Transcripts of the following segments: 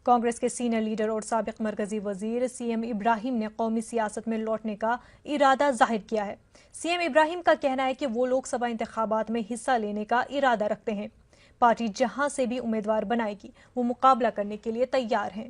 کانگریس کے senior leader اور سابق مرکزی وزیر سی ایم ابراہیم نے قومی سیاست میں لوٹنے کا ارادہ ظاہر کیا ہے۔ سی ایم ابراہیم کا کہنا ہے کہ وہ لوک سبھا انتخابات میں حصہ لینے کا ارادہ رکھتے ہیں۔ پارٹی جہاں سے بھی امیدوار بنائے گی وہ مقابلہ کرنے کے لیے تیار ہیں۔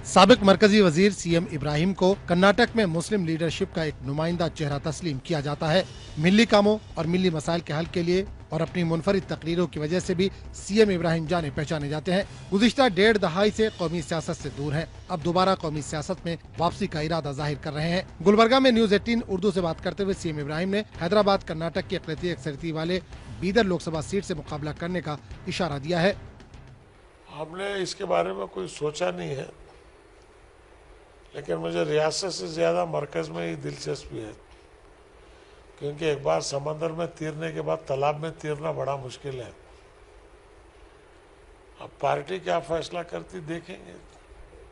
سابق مرکزی وزیر سی ایم ابراہیم کو کرناٹک میں مسلم لیڈرشپ کا ایک نمائندہ چہرہ تسلیم کیا جاتا ہے۔ ملی کاموں اور ملی مسائل کے حل کے لیے اور اپنی منفرد تقریروں کی وجہ سے بھی سی ایم ابراہیم جانے پہچانے جاتے ہیں۔ گزشتہ 1.5 دہائی سے قومی سیاست سے دور ہیں، اب دوبارہ قومی سیاست میں واپسی کا ارادہ ظاہر کر رہے ہیں۔ گلبرگہ میں نیوز 18 اردو سے بات کرتے ہوئے سی ایم ابراہیم نے حیدرآباد کرناٹک کی اقلیتی اکثریت والے بیدر لوک سبھا سیٹ سے مقابلہ کرنے کا اشارہ دیا ہے۔ ہم نے اس کے بارے میں کوئی سوچا نہیں ہے، لیکن مجھے ریاست سے زیادہ مرکز میں ہی دلچسپی ہے، کیونکہ ایک بار سمندر میں تیرنے کے بعد تالاب میں تیرنا بڑا مشکل ہے۔ اب پارٹی کیا فیصلہ کرتی دیکھیں گے۔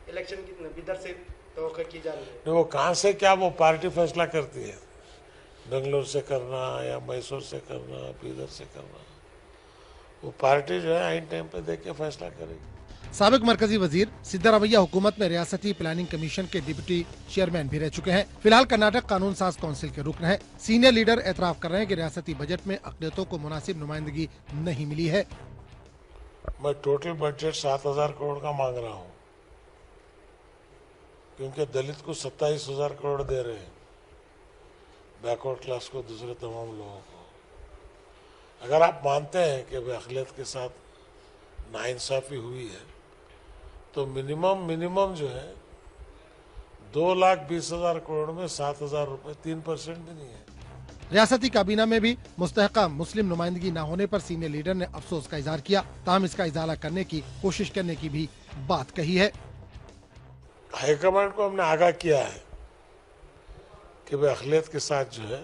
الیکشن کی ادھر سے توقع کی جا رہی ہے، وہ کہاں سے کیا وہ پارٹی فیصلہ کرتی ہے، بنگلور سے کرنا یا میسور سے کرنا، پیدر سے کرنا، وہ پارٹی جو ہے آئین ٹائم پہ دیکھ کے فیصلہ کرے گی۔ سابق مرکزی وزیر سدھرامیا حکومت میں ریاستی پلاننگ کمیشن کے ڈپٹی چیئرمین بھی رہ چکے ہیں۔ فی الحال کرناٹک قانون ساز کونسل کے رکن ہیں۔ سینئر لیڈر اعتراف کر رہے ہیں کہ ریاستی بجٹ میں اقلیتوں کو مناسب نمائندگی نہیں ملی ہے۔ میں ٹوٹل بجٹ 7,000 کروڑ کا مانگ رہا ہوں، کیونکہ دلت کو 27,000 کروڑ دے رہے ہیں، بیکورڈ کلاس کو، دوسرے تمام لوگوں کو۔ اگر آپ مانتے ہیں کہ اقلیت کے ساتھ ناانصافی ہوئی ہے تو منیمم جو ہے 2,20,000 کروڑ میں 7,000 روپے 3% بھی نہیں ہے۔ ریاستی کابینہ میں بھی مستحقہ مسلم نمائندگی نہ ہونے پر سینئر لیڈر نے افسوس کا اظہار کیا، تاہم اس کا ازالہ کرنے کی کوشش کرنے کی بھی بات کہی ہے۔ ہائی کمانڈ کو ہم نے آگاہ کیا ہے کہ وہ اقلیت کے ساتھ جو ہے،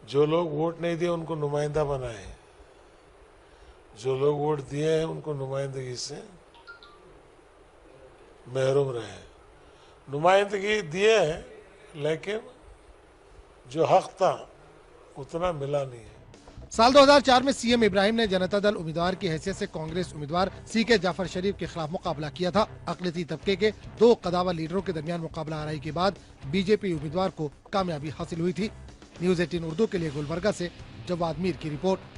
جو لوگ ووٹ نہیں دیے ان کو نمائندہ بنائے، جو لوگ ووٹ دیے ہیں ان کو نمائندگی سے محروم رہے۔ نمائندگی دیے ہیں لیکن جو حق تھا اتنا ملا نہیں ہے۔ سال 2004 میں سی ایم ابراہیم نے جنتا دل امیدوار کی حیثیت سے کانگریس امیدوار سی کے جعفر شریف کے خلاف مقابلہ کیا تھا۔ اقلیتی طبقے کے 2 قداور لیڈروں کے درمیان مقابلہ آرائی کے بعد بی جے پی امیدوار کو کامیابی حاصل ہوئی تھی۔ نیوز 18 اردو کے لیے گلبرگہ سے جواد میر کی رپورٹ۔